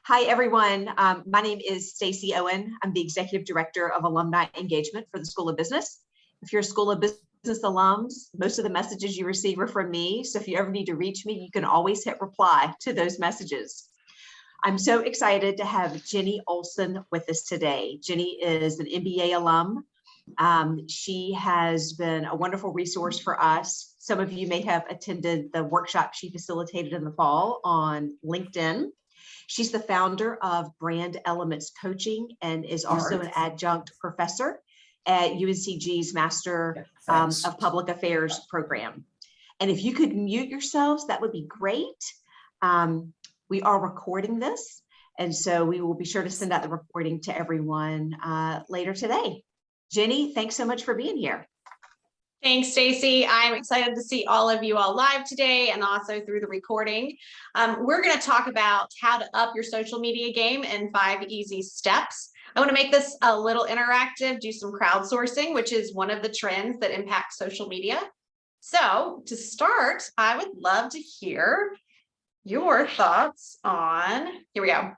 Hi, everyone. My name is Stacy Owen. I'm the Executive Director of Alumni Engagement for the School of Business. If you're a School of Business alums, most of the messages you receive are from me. So if you ever need to reach me, you can always hit reply to those messages. I'm so excited to have Jenny Olson with us today. Jenny is an MBA alum. She has been a wonderful resource for us. Some of you may have attended the workshop she facilitated in the fall on LinkedIn. She's the founder of Brand Elements Coaching and is also an adjunct professor at UNCG's Master of Public Affairs program. And if you could mute yourselves, that would be great. We are recording this, and so we will be sure to send out the recording to everyone later today. Jenny, thanks so much for being here. Thanks, Stacy. I'm excited to see all of you all live today and also through the recording. We're going to talk about how to up your social media game in 5 easy steps. I want to make this a little interactive, do some crowdsourcing, which is one of the trends that impact social media. So to start, I would love to hear your thoughts on, here we go,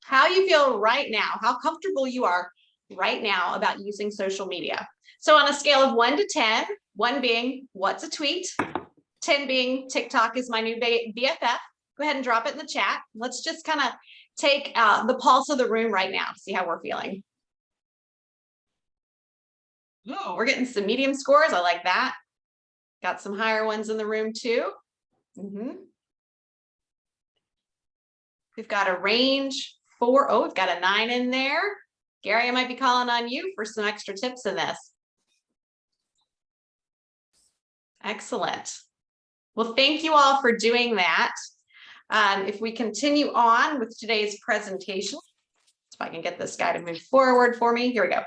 how you feel right now, how comfortable you are right now about using social media. So on a scale of 1 to 10, 1 being what's a tweet, 10 being TikTok is my new BFF, go ahead and drop it in the chat. Let's just kind of take the pulse of the room right now to see how we're feeling. Oh, we're getting some medium scores. I like that. Got some higher ones in the room too. We've got a range 4. Oh, we've got a 9 in there. Gary, I might be calling on you for some extra tips in this. Excellent. Well, thank you all for doing that. If we continue on with today's presentation, if I can get this guy to move forward for me, here we go.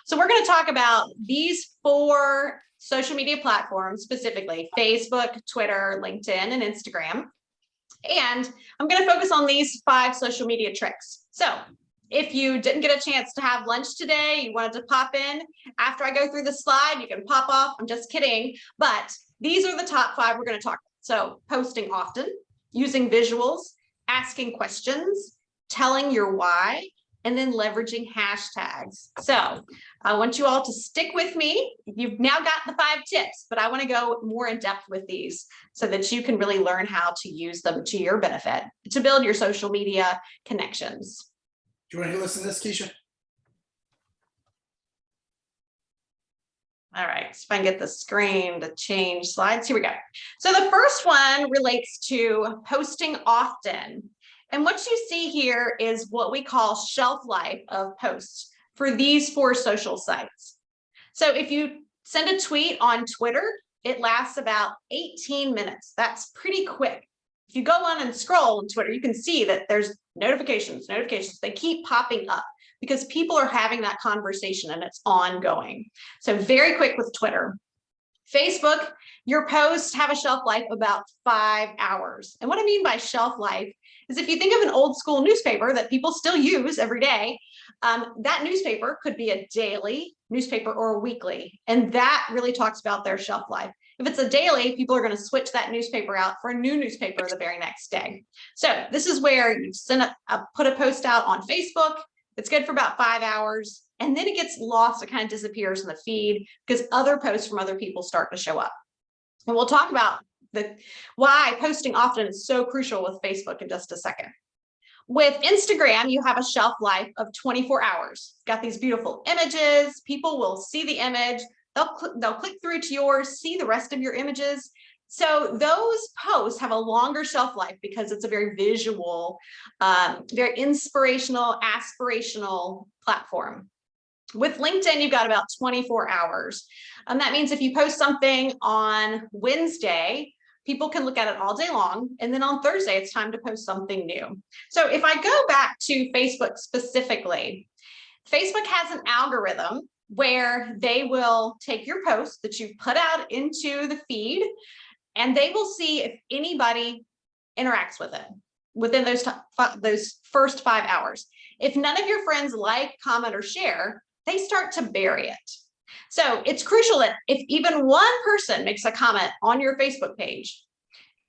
So we're going to talk about these 4 social media platforms, specifically Facebook, Twitter, LinkedIn, and Instagram. And I'm going to focus on these 5 social media tricks. So if you didn't get a chance to have lunch today, you wanted to pop in after I go through the slide, you can pop off. I'm just kidding. But these are the top 5 we're going to talk about. So posting often, using visuals, asking questions, telling your why, and then leveraging hashtags. So I want you all to stick with me. You've now got the 5 tips, but I want to go more in depth with these so that you can really learn how to use them to your benefit to build your social media connections. Do you want to listen to this, Keisha? All right, so if I can get the screen to change slides, here we go. So the first one relates to posting often. And what you see here is what we call shelf life of posts for these 4 social sites. So if you send a tweet on Twitter, it lasts about 18 minutes. That's pretty quick. If you go on and scroll on Twitter, you can see that there's notifications. They keep popping up because people are having that conversation and it's ongoing. So very quick with Twitter. Facebook, your posts have a shelf life of about 5 hours. And what I mean by shelf life is if you think of an old school newspaper that people still use every day, that newspaper could be a daily newspaper or a weekly. And that really talks about their shelf life. If it's a daily, people are going to switch that newspaper out for a new newspaper the very next day. So this is where you put a post out on Facebook. It's good for about 5 hours. And then it gets lost. It kind of disappears in the feed because other posts from other people start to show up. And we'll talk about why posting often is so crucial with Facebook in just a second. With Instagram, you have a shelf life of 24 hours. Got these beautiful images. People will see the image. They'll click through to yours, see the rest of your images. So those posts have a longer shelf life because it's a very visual, very inspirational, aspirational platform. With LinkedIn, you've got about 24 hours. And that means if you post something on Wednesday, people can look at it all day long. And then on Thursday, it's time to post something new. So if I go back to Facebook specifically, Facebook has an algorithm where they will take your post that you've put out into the feed, and they will see if anybody interacts with it within those first 5 hours. If none of your friends like, comment, or share, they start to bury it. So it's crucial that if even one person makes a comment on your Facebook page,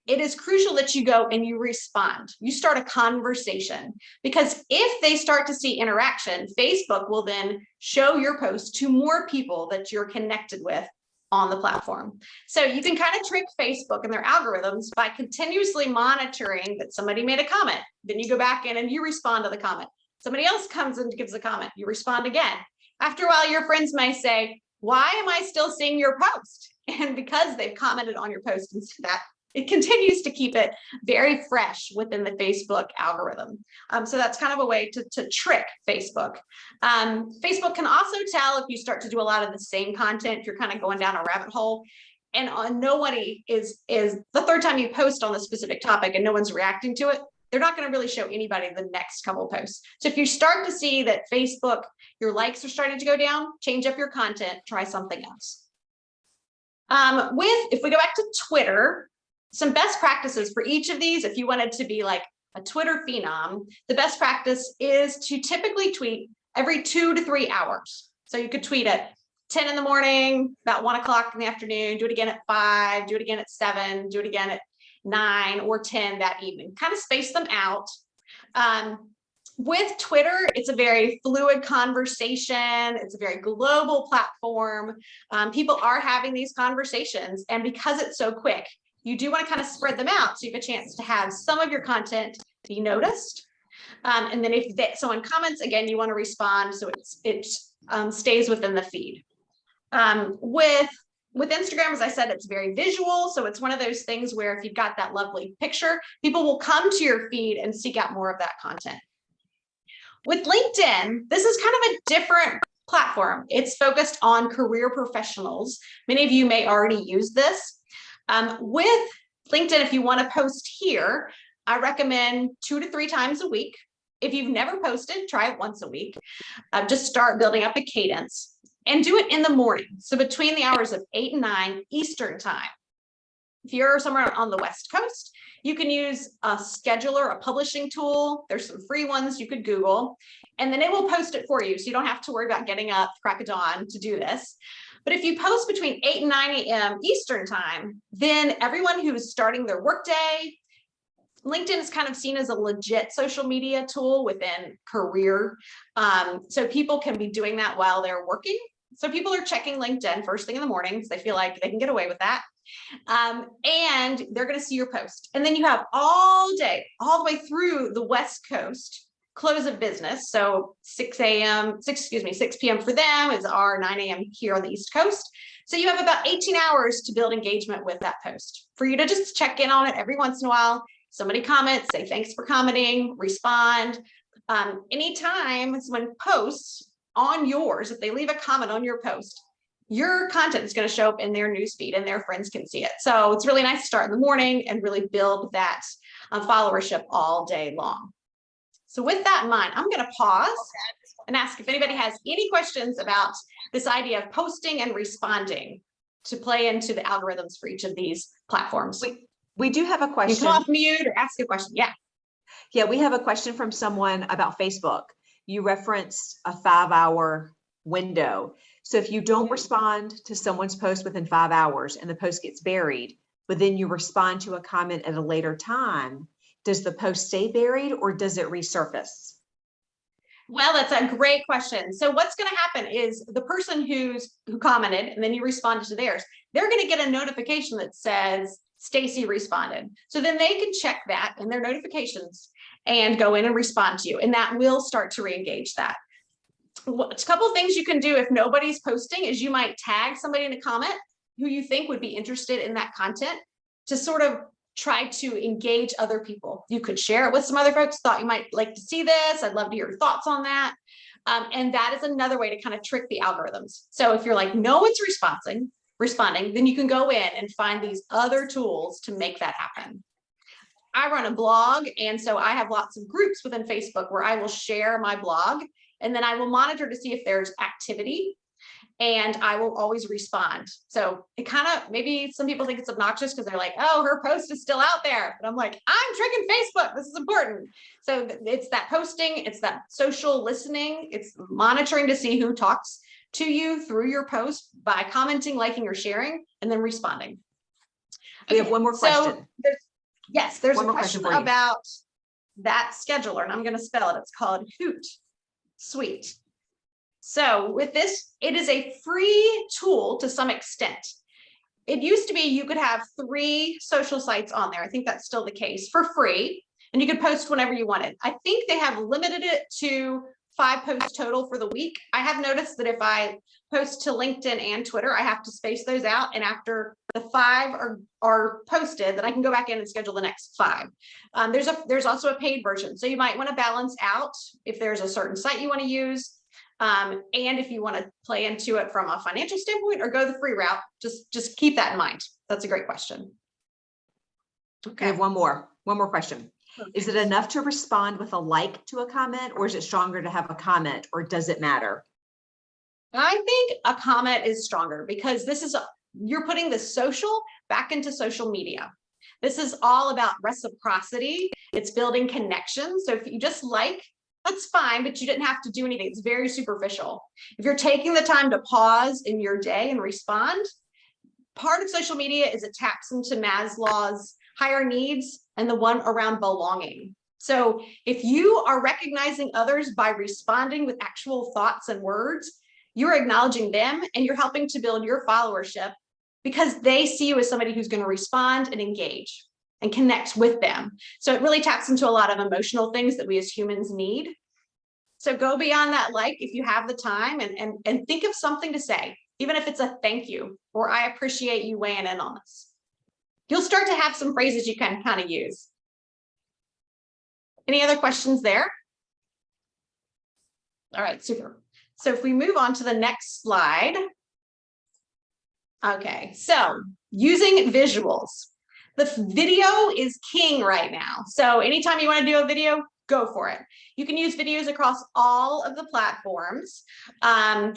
it is crucial that you go and you respond. You start a conversation, because if they start to see interaction, Facebook will then show your post to more people that you're connected with on the platform. So you can kind of trick Facebook and their algorithms by continuously monitoring that somebody made a comment. Then you go back in and you respond to the comment. Somebody else comes and gives a comment. You respond again. After a while, your friends may say, why am I still seeing your post? And because they've commented on your post and see that, it continues to keep it very fresh within the Facebook algorithm. So that's kind of a way to trick Facebook. Facebook can also tell if you start to do a lot of the same content, if you're kind of going down a rabbit hole, and nobody is the third time you post on a specific topic and no one's reacting to it, they're not going to really show anybody the next couple of posts. So if you start to see that Facebook, your likes are starting to go down, change up your content, try something else. If we go back to Twitter, some best practices for each of these, if you wanted to be like a Twitter phenom, the best practice is to typically tweet every 2 to 3 hours. So you could tweet at 10 in the morning, about 1 o'clock in the afternoon, do it again at 5, do it again at 7, do it again at 9 or 10 that evening, kind of space them out. With Twitter, it's a very fluid conversation. It's a very global platform. People are having these conversations, and because it's so quick, you do want to kind of spread them out so you have a chance to have some of your content be noticed. And then if someone comments, again, you want to respond so it stays within the feed. With Instagram, as I said, it's very visual. So it's one of those things where if you've got that lovely picture, people will come to your feed and seek out more of that content. With LinkedIn, this is kind of a different platform. It's focused on career professionals. Many of you may already use this. With LinkedIn, if you want to post here, I recommend 2 to 3 times a week. If you've never posted, try it once a week. Just start building up a cadence and do it in the morning. So between the hours of 8 and 9 Eastern time. If you're somewhere on the West Coast, you can use a scheduler, a publishing tool. There's some free ones you could Google, and then it will post it for you. So you don't have to worry about getting up crack of dawn to do this. But if you post between 8 and 9 a.m. Eastern time, then everyone who is starting their workday, LinkedIn is kind of seen as a legit social media tool within career. So people can be doing that while they're working. So people are checking LinkedIn first thing in the morning because they feel like they can get away with that. And they're going to see your post. And then you have all day, all the way through the West Coast, close of business. So 6 p.m. for them is our 9 a.m. here on the East Coast. So you have about 18 hours to build engagement with that post for you to just check in on it every once in a while. Somebody comments, say thanks for commenting, respond. Anytime someone posts on yours, if they leave a comment on your post, your content is going to show up in their newsfeed and their friends can see it. So it's really nice to start in the morning and really build that followership all day long. So with that in mind, I'm going to pause and ask if anybody has any questions about this idea of posting and responding to play into the algorithms for each of these platforms. We do have a question. You come off mute or ask a question. Yeah. Yeah, we have a question from someone about Facebook. You referenced a 5-hour window. So if you don't respond to someone's post within 5 hours and the post gets buried, but then you respond to a comment at a later time, does the post stay buried or does it resurface? Well, that's a great question. So what's going to happen is the person who commented and then you responded to theirs, they're going to get a notification that says Stacy responded. So then they can check that in their notifications and go in and respond to you. And that will start to re-engage that. A couple of things you can do if nobody's posting is you might tag somebody in a comment who you think would be interested in that content to sort of try to engage other people. You could share it with some other folks, thought you might like to see this. I'd love to hear your thoughts on that. And that is another way to kind of trick the algorithms. So if you're like, no one's responding, then you can go in and find these other tools to make that happen. I run a blog, and so I have lots of groups within Facebook where I will share my blog, and then I will monitor to see if there's activity, and I will always respond. So it kind of, maybe some people think it's obnoxious because they're like, oh, her post is still out there. But I'm like, I'm tricking Facebook. This is important. So it's that posting, it's that social listening, it's monitoring to see who talks to you through your post by commenting, liking, or sharing, and then responding. We have one more question. Yes, there's One a more question question for you. about that scheduler, and I'm going to spell it. It's called Hootsuite. So with this, it is a free tool to some extent. It used to be you could have 3 social sites on there. I think that's still the case for free, and you could post whenever you wanted. I think they have limited it to 5 posts total for the week. I have noticed that if I post to LinkedIn and Twitter, I have to space those out. And after the 5 are posted, then I can go back in and schedule the next 5. There's also a paid version. So you might want to balance out if there's a certain site you want to use. And if you want to play into it from a financial standpoint or go the free route, just keep that in mind. That's a great question. I have one more question. Is it enough to respond with a like to a comment, or is it stronger to have a comment, or does it matter? I think a comment is stronger because you're putting the social back into social media. This is all about reciprocity. It's building connections. So if you just like, that's fine, but you didn't have to do anything. It's very superficial. If you're taking the time to pause in your day and respond, part of social media is it taps into Maslow's higher needs and the one around belonging. So if you are recognizing others by responding with actual thoughts and words, you're acknowledging them and you're helping to build your followership because they see you as somebody who's going to respond and engage and connect with them. So it really taps into a lot of emotional things that we as humans need. So go beyond that, like, if you have the time, and think of something to say, even if it's a thank you or I appreciate you weighing in on this. You'll start to have some phrases you can kind of use. Any other questions there? All right, super. So if we move on to the next slide. Okay, so using visuals. The video is king right now. So anytime you want to do a video, go for it. You can use videos across all of the platforms.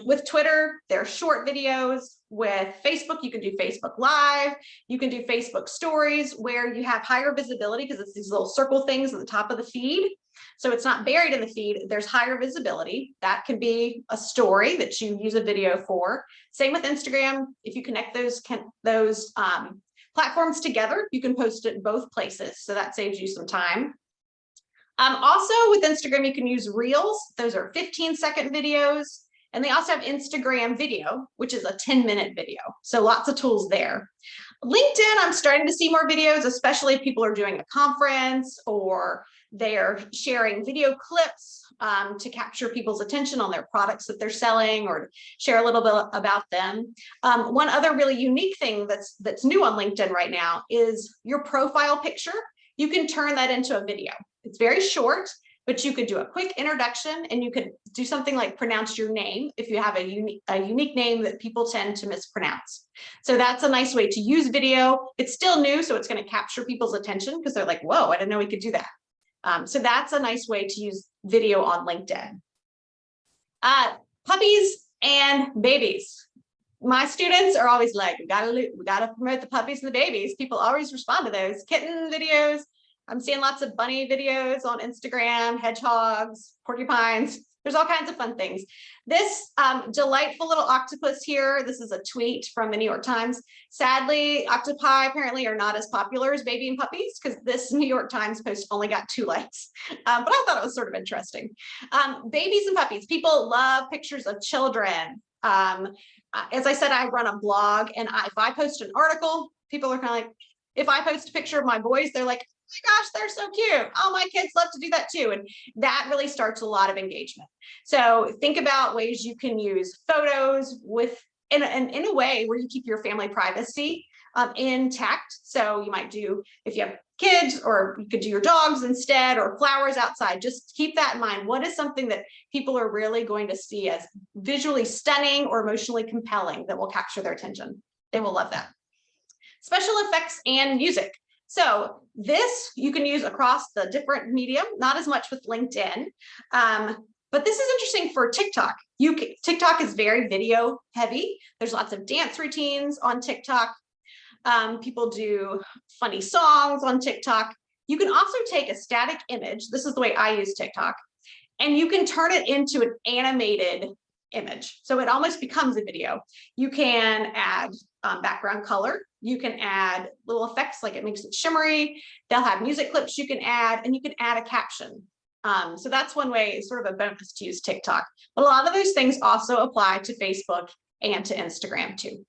With Twitter, there are short videos. With Facebook, you can do Facebook Live. You can do Facebook Stories where you have higher visibility because it's these little circle things at the top of the feed. So it's not buried in the feed. There's higher visibility. That can be a story that you use a video for. Same with Instagram. If you connect those platforms together, you can post it in both places. So that saves you some time. Also with Instagram, you can use Reels. Those are 15-second videos. And they also have Instagram video, which is a 10-minute video. So lots of tools there. LinkedIn, I'm starting to see more videos, especially if people are doing a conference or they're sharing video clips to capture people's attention on their products that they're selling or share a little bit about them. One other really unique thing that's new on LinkedIn right now is your profile picture. You can turn that into a video. It's very short, but you could do a quick introduction and you could do something like pronounce your name if you have a unique name that people tend to mispronounce. So that's a nice way to use video. It's still new, so it's going to capture people's attention because they're like, whoa, I didn't know we could do that. So that's a nice way to use video on LinkedIn. Puppies and babies. My students are always like, we gotta promote the puppies and the babies. People always respond to those kitten videos. I'm seeing lots of bunny videos on Instagram, hedgehogs, porcupines. There's all kinds of fun things. This delightful little octopus here, this is a tweet from the New York Times. Sadly, octopi apparently are not as popular as baby and puppies because this New York Times post only got 2 likes. But I thought it was sort of interesting. Babies and puppies, people love pictures of children. As I said, I run a blog, and if I post an article, people are kind of like, if I post a picture of my boys, they're like, oh my gosh, they're so cute. Oh, my kids love to do that too. And that really starts a lot of engagement. So think about ways you can use photos in a way where you keep your family privacy intact. So you might do, if you have kids, or you could do your dogs instead, or flowers outside. Just keep that in mind. What is something that people are really going to see as visually stunning or emotionally compelling that will capture their attention? They will love that. Special effects and music. So this you can use across the different medium, not as much with LinkedIn, but this is interesting for TikTok. TikTok is very video heavy. There's lots of dance routines on TikTok. People do funny songs on TikTok. You can also take a static image. This is the way I use TikTok, and you can turn it into an animated image. So it almost becomes a video. You can add background color. You can add little effects, like it makes it shimmery. They'll have music clips you can add, and you can add a caption. So that's one way, it's sort of a bonus to use TikTok. But a lot of those things also apply to Facebook and to Instagram too.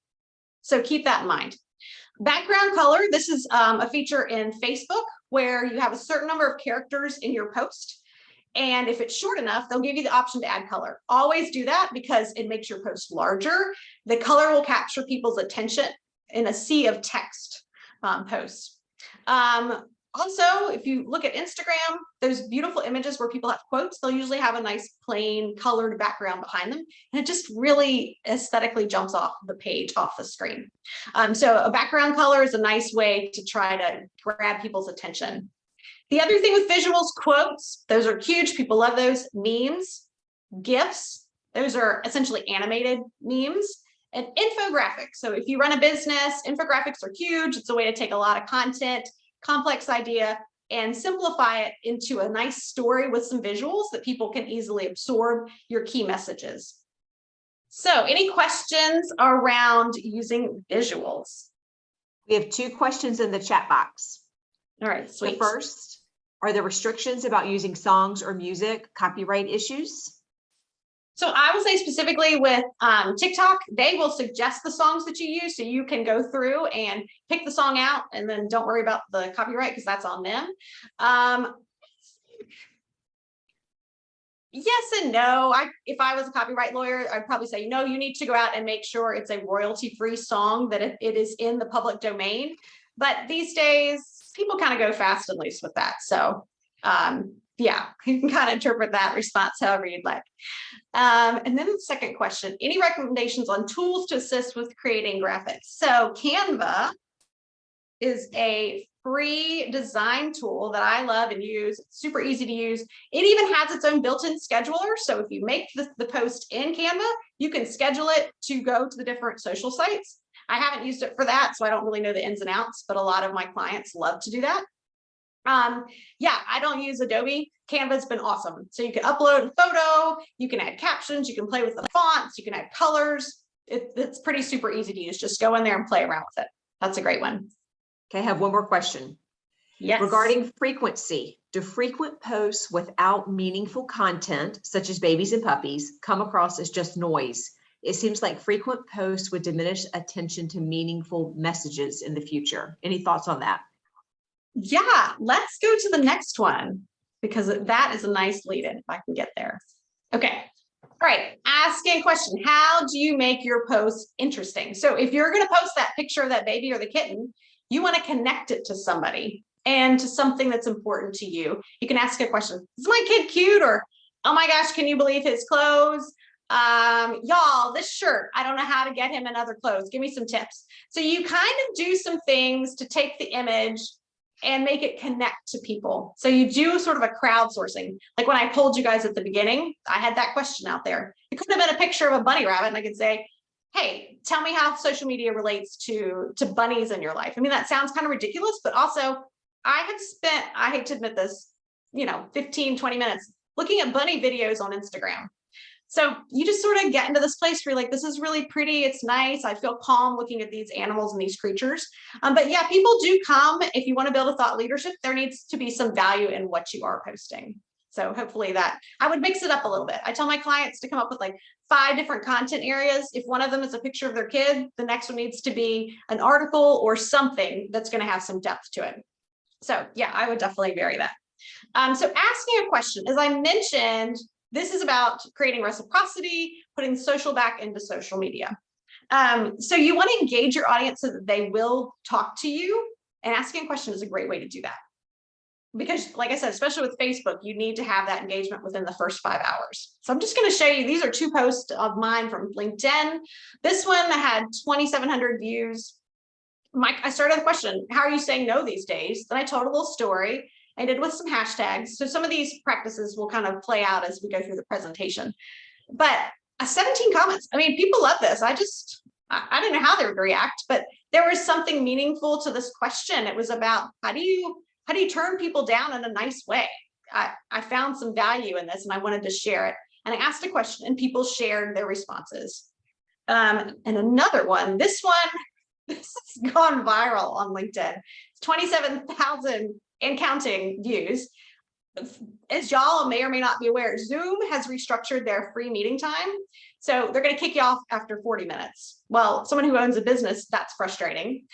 So keep that in mind. Background color, this is a feature in Facebook where you have a certain number of characters in your post. And if it's short enough, they'll give you the option to add color. Always do that because it makes your post larger. The color will capture people's attention in a sea of text posts. Also, if you look at Instagram, those beautiful images where people have quotes, they'll usually have a nice plain colored background behind them. And it just really aesthetically jumps off the page, off the screen. So a background color is a nice way to try to grab people's attention. The other thing with visuals, quotes, those are huge. People love those. Memes, GIFs, those are essentially animated memes. And infographics. So if you run a business, infographics are huge. It's a way to take a lot of content, complex idea, and simplify it into a nice story with some visuals that people can easily absorb your key messages. So any questions around using visuals? We have 2 questions in the chat box. All right, sweet. The first, are there restrictions about using songs or music, copyright issues? So I will say specifically with TikTok, they will suggest the songs that you use, so you can go through and pick the song out and then don't worry about the copyright because that's on them. Yes and no. If I was a copyright lawyer, I'd probably say, no, you need to go out and make sure it's a royalty-free song, that it is in the public domain. But these days, people kind of go fast and loose with that. So yeah, you can kind of interpret that response however you'd like. And then the second question, any recommendations on tools to assist with creating graphics? So Canva is a free design tool that I love and use. It's super easy to use. It even has its own built-in scheduler. So if you make the post in Canva, you can schedule it to go to the different social sites. I haven't used it for that, so I don't really know the ins and outs, but a lot of my clients love to do that. Yeah, I don't use Adobe. Canva's been awesome. So you can upload a photo, you can add captions, you can play with the fonts, you can add colors. It's pretty super easy to use. Just go in there and play around with it. That's a great one. Okay, I have one more question. Yes. Regarding frequency, do frequent posts without meaningful content, such as babies and puppies, come across as just noise? It seems like frequent posts would diminish attention to meaningful messages in the future. Any thoughts on that? Yeah, let's go to the next one because that is a nice lead in if I can get there. Okay. All right. Asking a question. How do you make your posts interesting? So if you're going to post that picture of that baby or the kitten, you want to connect it to somebody and to something that's important to you. You can ask a question. Is my kid cute? Or, oh my gosh, can you believe his clothes? Y'all, this shirt, I don't know how to get him in other clothes. Give me some tips. So you kind of do some things to take the image and make it connect to people. So you do sort of a crowdsourcing. Like when I told you guys at the beginning, I had that question out there. It could have been a picture of a bunny rabbit and I could say, hey, tell me how social media relates to bunnies in your life. I mean, that sounds kind of ridiculous, but also I have spent, I hate to admit this, 15, 20 minutes looking at bunny videos on Instagram. So you just sort of get into this place where you're like, this is really pretty. It's nice. I feel calm looking at these animals and these creatures. But yeah, people do come. If you want to build a thought leadership, there needs to be some value in what you are posting. So hopefully that I would mix it up a little bit. I tell my clients to come up with like 5 different content areas. If one of them is a picture of their kid, the next one needs to be an article or something that's going to have some depth to it. So yeah, I would definitely vary that. So asking a question, as I mentioned, this is about creating reciprocity, putting social back into social media. So you want to engage your audience so that they will talk to you, and asking a question is a great way to do that. Because like I said, especially with Facebook, you need to have that engagement within the first 5 hours. So I'm just going to show you, these are 2 posts of mine from LinkedIn. This one had 2,700 views. I started with a question, how are you saying no these days? Then I told a little story. I did with some hashtags. So some of these practices will kind of play out as we go through the presentation. But 17 comments. I mean, people love this. I didn't know how they would react, but there was something meaningful to this question. It was about how do you turn people down in a nice way? I found some value in this and I wanted to share it. And I asked a question and people shared their responses. And another one, this This has gone viral on LinkedIn. It's 27,000 and counting views. As y'all may or may not be aware, Zoom has restructured their free meeting time. So they're going to kick you off after 40 minutes. Well, someone who owns a business, that's frustrating.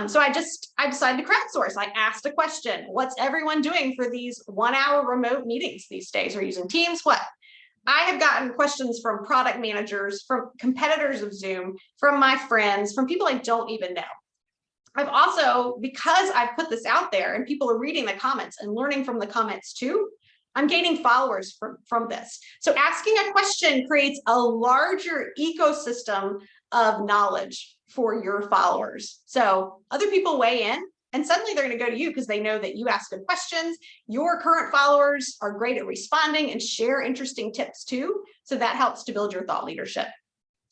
So I decided to crowdsource. I asked a question. What's everyone doing for these 1 hour remote meetings these days? We're using Teams, what? I have gotten questions from product managers, from competitors of Zoom, from my friends, from people I don't even know. I've also, because I've put this out there and people are reading the comments and learning from the comments too, I'm gaining followers from this. So asking a question creates a larger ecosystem of knowledge for your followers. So other people weigh in and suddenly they're going to go to you because they know that you ask good questions. Your current followers are great at responding and share interesting tips too. So that helps to build your thought leadership.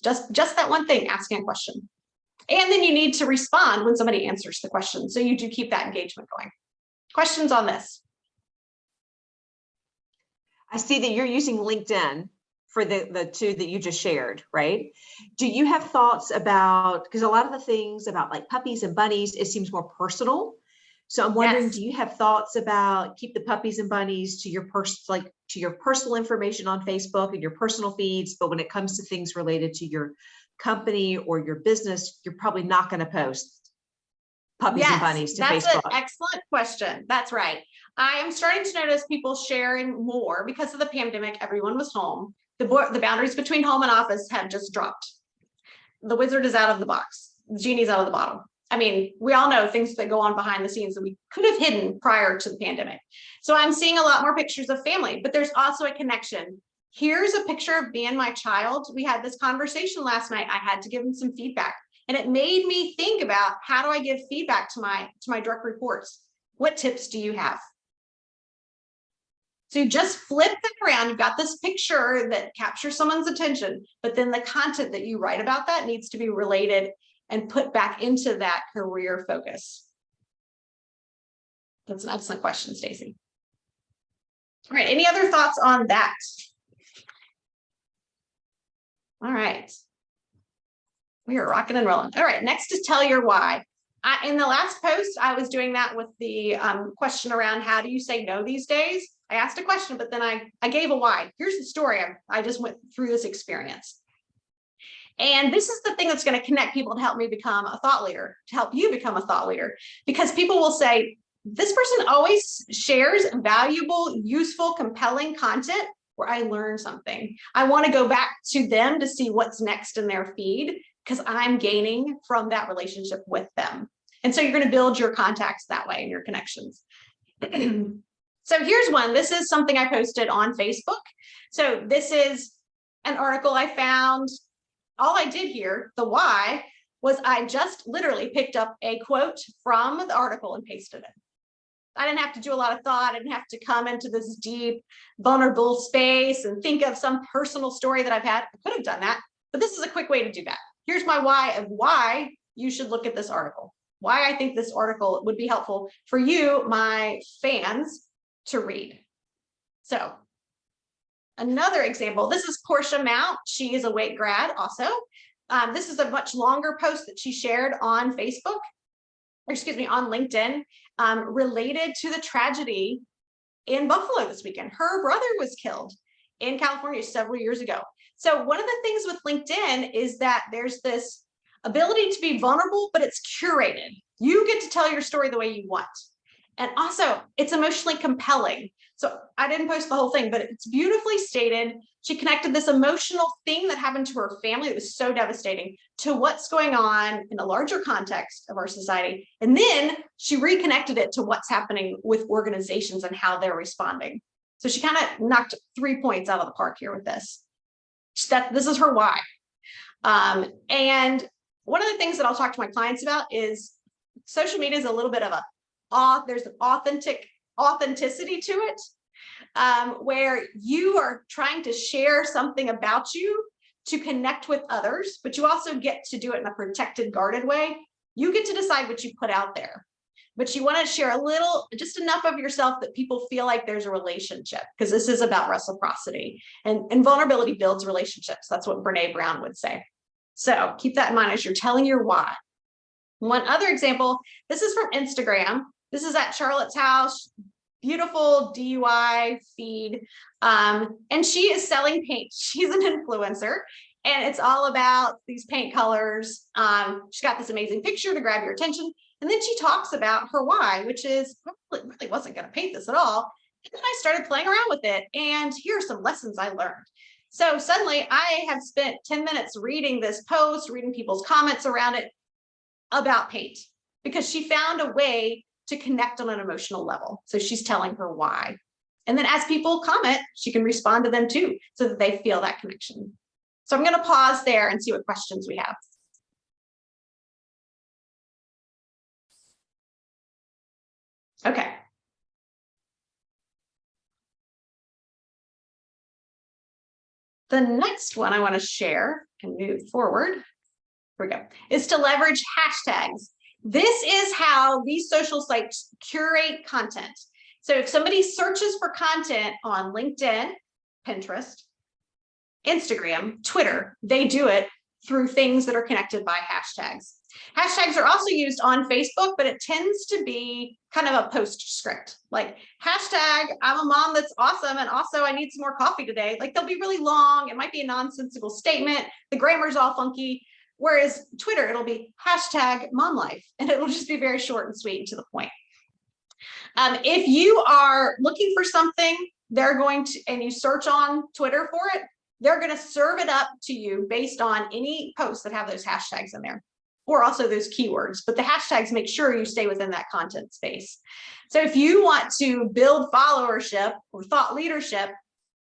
Just that one thing, asking a question. And then you need to respond when somebody answers the question. So you do keep that engagement going. Questions on this? I see that you're using LinkedIn for the two that you just shared, right? Do you have thoughts about, because a lot of the things about like puppies and bunnies, it seems more personal. So I'm wondering, Yes. Do you have thoughts about keep the puppies and bunnies to your personal information on Facebook and your personal feeds, but when it comes to things related to your company or your business, you're probably not going to post puppies and bunnies to that's Facebook. An excellent question. That's right. I am starting to notice people sharing more because of the pandemic. Everyone was home. The boundaries between home and office have just dropped. The wizard is out of the box. The genie's out of the bottle. I mean, we all know things that go on behind the scenes that we could have hidden prior to the pandemic. So I'm seeing a lot more pictures of family, but there's also a connection. Here's a picture of me and my child. We had this conversation last night. I had to give him some feedback. And it made me think about, how do I give feedback to my direct reports? What tips do you have? So you just flip it around. You've got this picture that captures someone's attention, but then the content that you write about that needs to be related and put back into that career focus. That's an excellent question, Stacy. All right, any other thoughts on that? All right. We are rocking and rolling. All right, next is tell your why. In the last post, I was doing that with the question around how do you say no these days? I asked a question, but then I gave a why. Here's the story. I just went through this experience. And this is the thing that's going to connect people to help me become a thought leader, to help you become a thought leader, because people will say, this person always shares valuable, useful, compelling content where I learn something. I want to go back to them to see what's next in their feed because I'm gaining from that relationship with them. And so you're going to build your contacts that way and your connections. So here's one. This is something I posted on Facebook. So this is an article I found. All I did here, the why, was I just literally picked up a quote from the article and pasted it. I didn't have to do a lot of thought. I didn't have to come into this deep, vulnerable space and think of some personal story that I've had. I could have done that, but this is a quick way to do that. Here's my why of why you should look at this article, why I think this article would be helpful for you, my fans, to read. So another example, this is Portia Mount. She is a Wake grad also. This is a much longer post that she shared on Facebook, or excuse me, on LinkedIn, related to the tragedy in Buffalo this weekend. Her brother was killed in California several years ago. So one of the things with LinkedIn is that there's this ability to be vulnerable, but it's curated. You get to tell your story the way you want. And also, it's emotionally compelling. So I didn't post the whole thing, but it's beautifully stated. She connected this emotional thing that happened to her family that was so devastating to what's going on in a larger context of our society. And then she reconnected it to what's happening with organizations and how they're responding. So she kind of knocked 3 points out of the park here with this. This is her why. And one of the things that I'll talk to my clients about is social media is a little bit of there's an authenticity to it, where you are trying to share something about you to connect with others, but you also get to do it in a protected, guarded way. You get to decide what you put out there, but you want to share just enough of yourself that people feel like there's a relationship, because this is about reciprocity, and vulnerability builds relationships. That's what Brene Brown would say. So keep that in mind as you're telling your why. One other example, this is from Instagram. This is at Charlotte's house, beautiful DUI feed. And she is selling paint. She's an influencer and it's all about these paint colors. She's got this amazing picture to grab your attention. And then she talks about her why, which is I really wasn't going to paint this at all. And then I started playing around with it. And here are some lessons I learned. So suddenly I have spent 10 minutes reading this post, reading people's comments around it about paint, because she found a way to connect on an emotional level. So she's telling her why. And then as people comment, she can respond to them too, so that they feel that connection. So I'm going to pause there and see what questions we have. Okay. The next one I want to share and move forward, here we go, is to leverage hashtags. This is how these social sites curate content. So if somebody searches for content on LinkedIn, Pinterest, Instagram, Twitter, they do it through things that are connected by hashtags. Hashtags are also used on Facebook, but it tends to be kind of a postscript, like hashtag I'm a mom that's awesome, and also I need some more coffee today. Like they'll be really long. It might be a nonsensical statement. The grammar's all funky. Whereas Twitter, it'll be hashtag mom life, and it will just be very short and sweet and to the point. If you are looking for something, they're going to, and you search on Twitter for it, they're going to serve it up to you based on any posts that have those hashtags in there, or also those keywords. But the hashtags make sure you stay within that content space. So if you want to build followership or thought leadership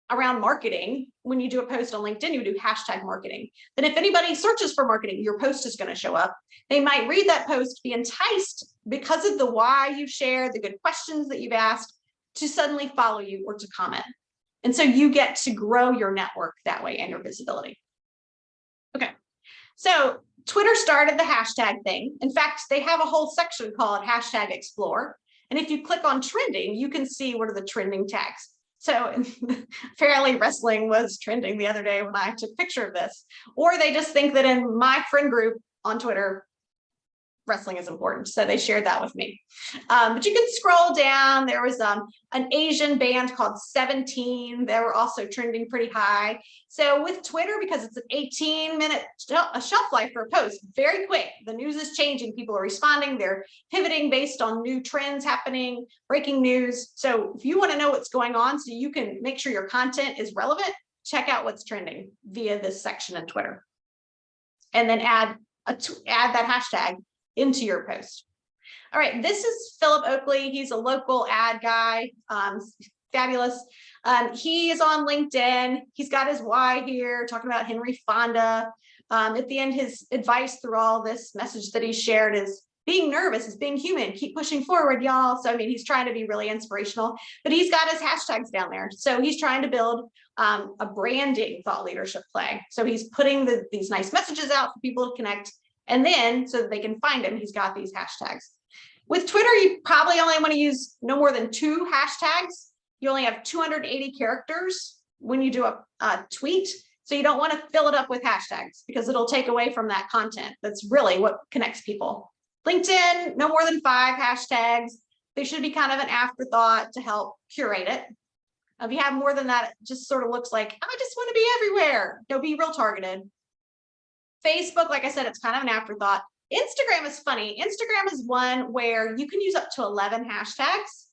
around marketing, when you do a post on LinkedIn, you do hashtag marketing. Then if anybody searches for marketing, your post is going to show up. They might read that post, be enticed because of the why you've shared, the good questions that you've asked, to suddenly follow you or to comment. And so you get to grow your network that way and your visibility. Okay, so Twitter started the hashtag thing. In fact, they have a whole section called hashtag explore. And if you click on trending, you can see what are the trending tags. So apparently wrestling was trending the other day when I took a picture of this, or they just think that in my friend group on Twitter, wrestling is important. So they shared that with me. But you can scroll down. There was an Asian band called 17. They were also trending pretty high. So with Twitter, because it's an 18-minute shelf life for a post, very quick. The news is changing. People are responding. They're pivoting based on new trends happening, breaking news. So if you want to know what's going on so you can make sure your content is relevant, check out what's trending via this section in Twitter. And then add that hashtag into your post. All right, this is Philip Oakley. He's a local ad guy, fabulous. He is on LinkedIn. He's got his why here, talking about Henry Fonda. At the end, his advice through all this message that he shared is being nervous is being human. Keep pushing forward, y'all. So, I mean, he's trying to be really inspirational, but he's got his hashtags down there. So he's trying to build a branding thought leadership play. So he's putting these nice messages out for people to connect. And then so that they can find him, he's got these hashtags. With Twitter, you probably only want to use no more than 2 hashtags. You only have 280 characters when you do a tweet. So you don't want to fill it up with hashtags because it'll take away from that content. That's really what connects people. LinkedIn, no more than 5 hashtags. They should be kind of an afterthought to help curate it. If you have more than that, it just sort of looks like, I just want to be everywhere. They'll be real targeted. Facebook, like I said, it's kind of an afterthought. Instagram is funny. Instagram is one where you can use up to 11 hashtags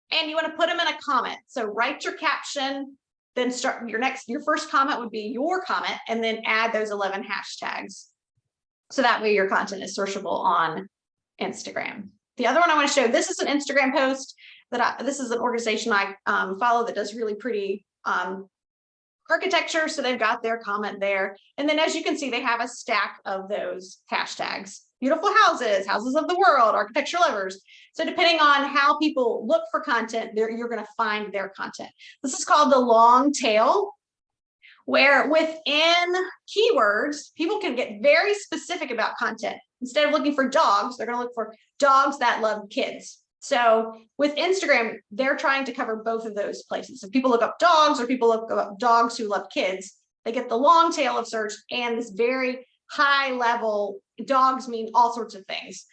and you want to put them in a comment. So write your caption, then start your first comment would be your comment, and then add those 11 hashtags. So that way your content is searchable on Instagram. The other one I want to show, this is an Instagram post this is an organization I follow that does really pretty architecture. So they've got their comment there. And then as you can see, they have a stack of those hashtags. Beautiful houses, houses of the world, architecture lovers. So depending on how people look for content, you're going to find their content. This is called the long tail, where within keywords, people can get very specific about content. Instead of looking for dogs, they're going to look for dogs that love kids. So with Instagram, they're trying to cover both of those places. If people look up dogs or people look up dogs who love kids, they get the long tail of search and this very high level. Dogs mean all sorts of things.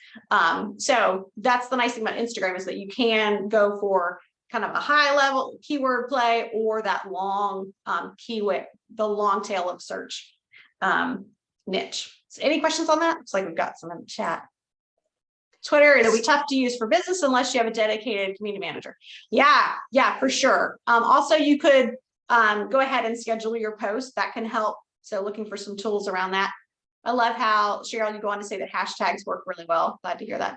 So that's the nice thing about Instagram, is that you can go for kind of a high level keyword play, or that long keyword, the long tail of search niche. So any questions on that? Looks like we've got some in the chat. Twitter is tough to use for business unless you have a dedicated community manager. Yeah, for sure. Also, you could go ahead and schedule your posts. That can help. So looking for some tools around that. I love how, Cheryl, you go on to say that hashtags work really well. Glad to hear that.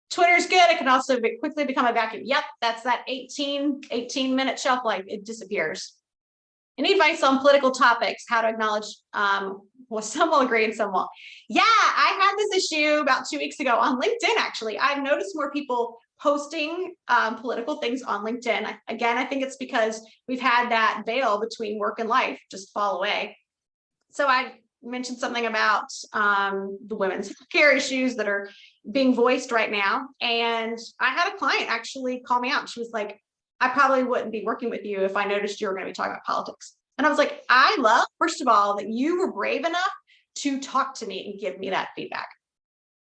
Twitter's good. It can also quickly become a vacuum. Yep, that's that 18-minute shelf life. It disappears. Any advice on political topics, how to acknowledge, well, some will agree and some won't. Yeah, I had this issue about 2 weeks ago on LinkedIn, actually. I've noticed more people posting political things on LinkedIn. Again, I think it's because we've had that veil between work and life just fall away. So I mentioned something about the women's healthcare issues that are being voiced right now. And I had a client actually call me out. She was like, I probably wouldn't be working with you if I noticed you were going to be talking about politics. And I was like, I love, first of all, that you were brave enough to talk to me and give me that feedback.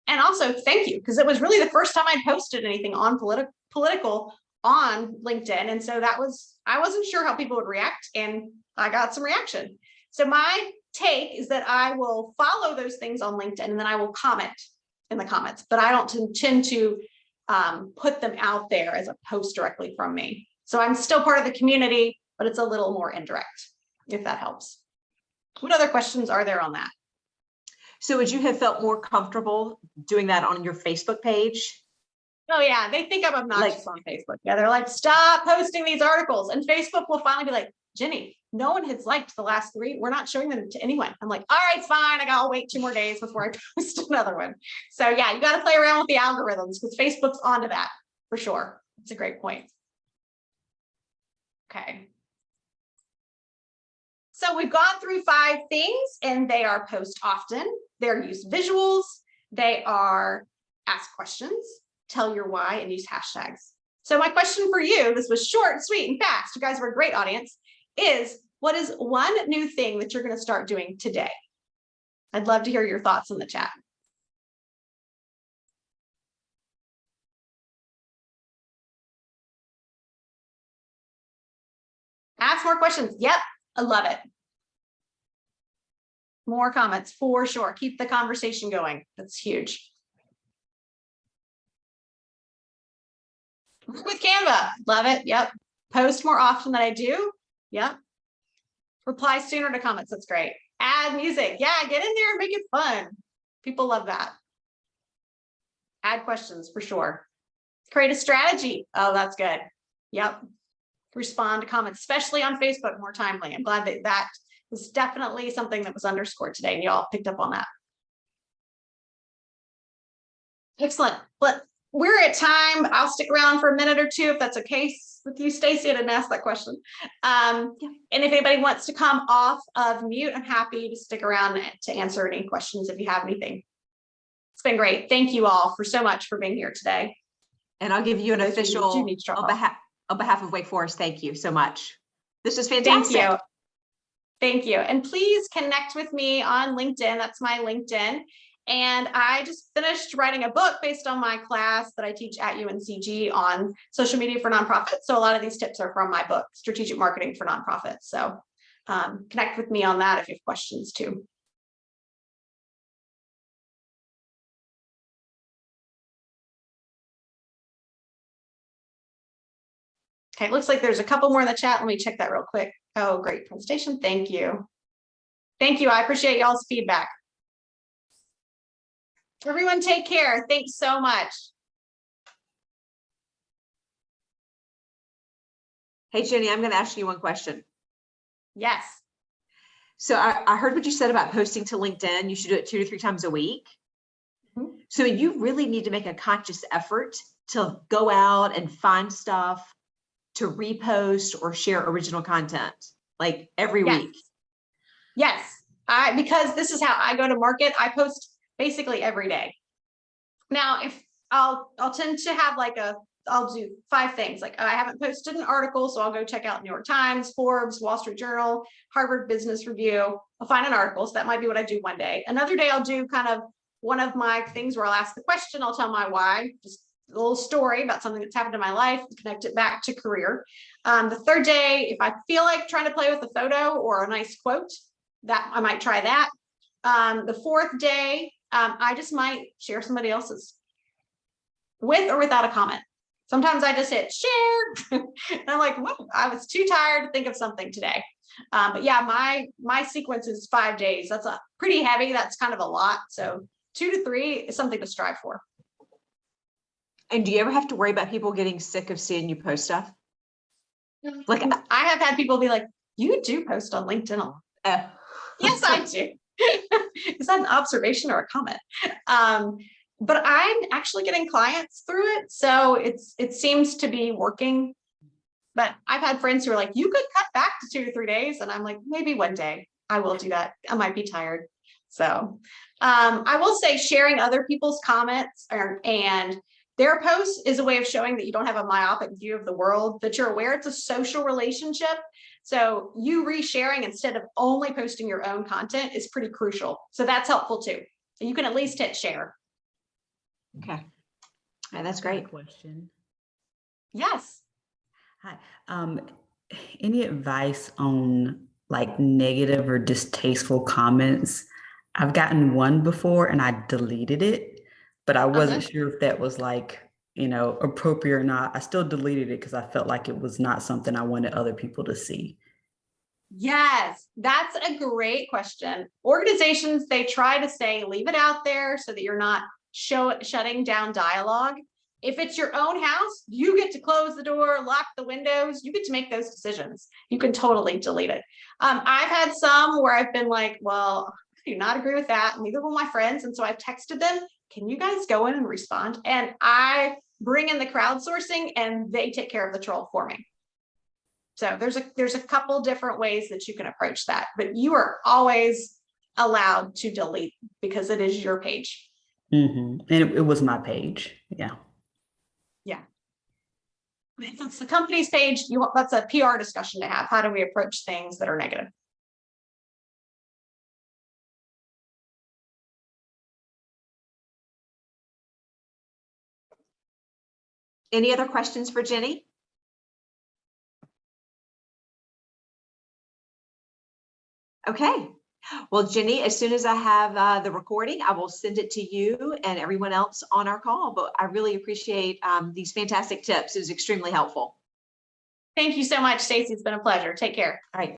And also, thank you, because it was really the first time I'd posted anything on political on LinkedIn. And so I wasn't sure how people would react, and I got some reaction. So my take is that I will follow those things on LinkedIn, and then I will comment in the comments, but I don't tend to put them out there as a post directly from me. So I'm still part of the community, but it's a little more indirect, if that helps. What other questions are there on that? So would you have felt more comfortable doing that on your Facebook page? Oh yeah, they think I'm obnoxious on Facebook. Yeah, they're like, stop posting these articles. And Facebook will finally be like, Jenny, no one has liked the last 3. We're not showing them to anyone. I'm like, all right, fine. I'll wait 2 more days before I post another one. So yeah, you got to play around with the algorithms, because Facebook's onto that for sure. It's a great point. Okay. So we've gone through 5 things, and they are post often, they're use visuals, they are ask questions, tell your why, and use hashtags. So my question for you, this was short, sweet, and fast. You guys were a great audience, is what is one new thing that you're going to start doing today? I'd love to hear your thoughts in the chat. Ask more questions. Yep, I love it. More comments for sure. Keep the conversation going. That's huge. Work with Canva. Love it. Yep. Post more often than I do. Yep. Reply sooner to comments. That's great. Add music. Yeah, get in there and make it fun. People love that. Add questions for sure. Create a strategy. Oh, that's good. Yep. Respond to comments, especially on Facebook, more timely. I'm glad that that was definitely something that was underscored today, and y'all picked up on that. Excellent. But we're at time. I'll stick around for a minute or 2 if that's okay with you, Stacy. I didn't ask that question. And if anybody wants to come off of mute, I'm happy to stick around to answer any questions if you have anything. It's been great. Thank you all so much for being here today. And I'll give you an official on behalf of Wake Forest. Thank you so much. This is fantastic. Thank you. Thank you. And please connect with me on LinkedIn. That's my LinkedIn. And I just finished writing a book based on my class that I teach at UNCG on social media for nonprofits. So a lot of these tips are from my book, Strategic Marketing for Nonprofits. So connect with me on that if you have questions too. Okay, it looks like there's a couple more in the chat. Let me check that real quick. Oh, great presentation. Thank you. Thank you. I appreciate y'all's feedback. Everyone take care. Thanks so much. Hey, Jenny, I'm going to ask you one question. Yes. So I heard what you said about posting to LinkedIn. You should do it 2 to 3 times a week. Mm-hmm. So you really need to make a conscious effort to go out and find stuff to repost or share original content like every week. Yes, because this is how I go to market. I post basically every day. Now, if I'll tend to have like a I'll do 5 things. Like, I haven't posted an article, so I'll go check out New York Times, Forbes, Wall Street Journal, Harvard Business Review. I'll find an article. So that might be what I do one day. Another day I'll do kind of one of my things where I'll ask the question, I'll tell my why, just a little story about something that's happened in my life, connect it back to career. The third day, if I feel like trying to play with a photo or a nice quote, that I might try that. The fourth day, I just might share somebody else's with or without a comment. Sometimes I just hit share and I'm like, whoa, I was too tired to think of something today. But yeah, my sequence is 5 days. That's a pretty heavy. That's kind of a lot. So 2 to 3 is something to strive for. And do you ever have to worry about people getting sick of seeing you post stuff? Like, I have had people be like, you do post on LinkedIn a lot. Yes, I do. Is that an observation or a comment? But I'm actually getting clients through it. So it seems to be working. But I've had friends who are like, you could cut back to 2 to 3 days. And I'm like, maybe one day I will do that. I might be tired. So I will say sharing other people's comments and their posts is a way of showing that you don't have a myopic view of the world, that you're aware it's a social relationship. So you resharing instead of only posting your own content is pretty crucial. So that's helpful too. You can at least hit share. Okay. All right, that's great. Question. Yes. Hi. Any advice on like negative or distasteful comments? I've gotten one before and I deleted it, but I wasn't sure if that was like, appropriate or not. I still deleted it because I felt like it was not something I wanted other people to see. Yes, that's a great question. Organizations, they try to say, leave it out there so that you're not shutting down dialogue. If it's your own house, you get to close the door, lock the windows, you get to make those decisions. You can totally delete it. I've had some where I've been like, well, I do not agree with that. Neither will my friends. And so I've texted them, can you guys go in and respond? And I bring in the crowdsourcing and they take care of the troll for me. So there's a couple different ways that you can approach that, but you are always allowed to delete because it is your page. And it was my page. Yeah. Yeah. If it's the company's page, that's a PR discussion to have. How do we approach things that are negative? Any other questions for Jenny? Okay. Well, Jenny, as soon as I have the recording, I will send it to you and everyone else on our call. But I really appreciate these fantastic tips. It was extremely helpful. Thank you so much, Stacey. It's been a pleasure. Take care. All right.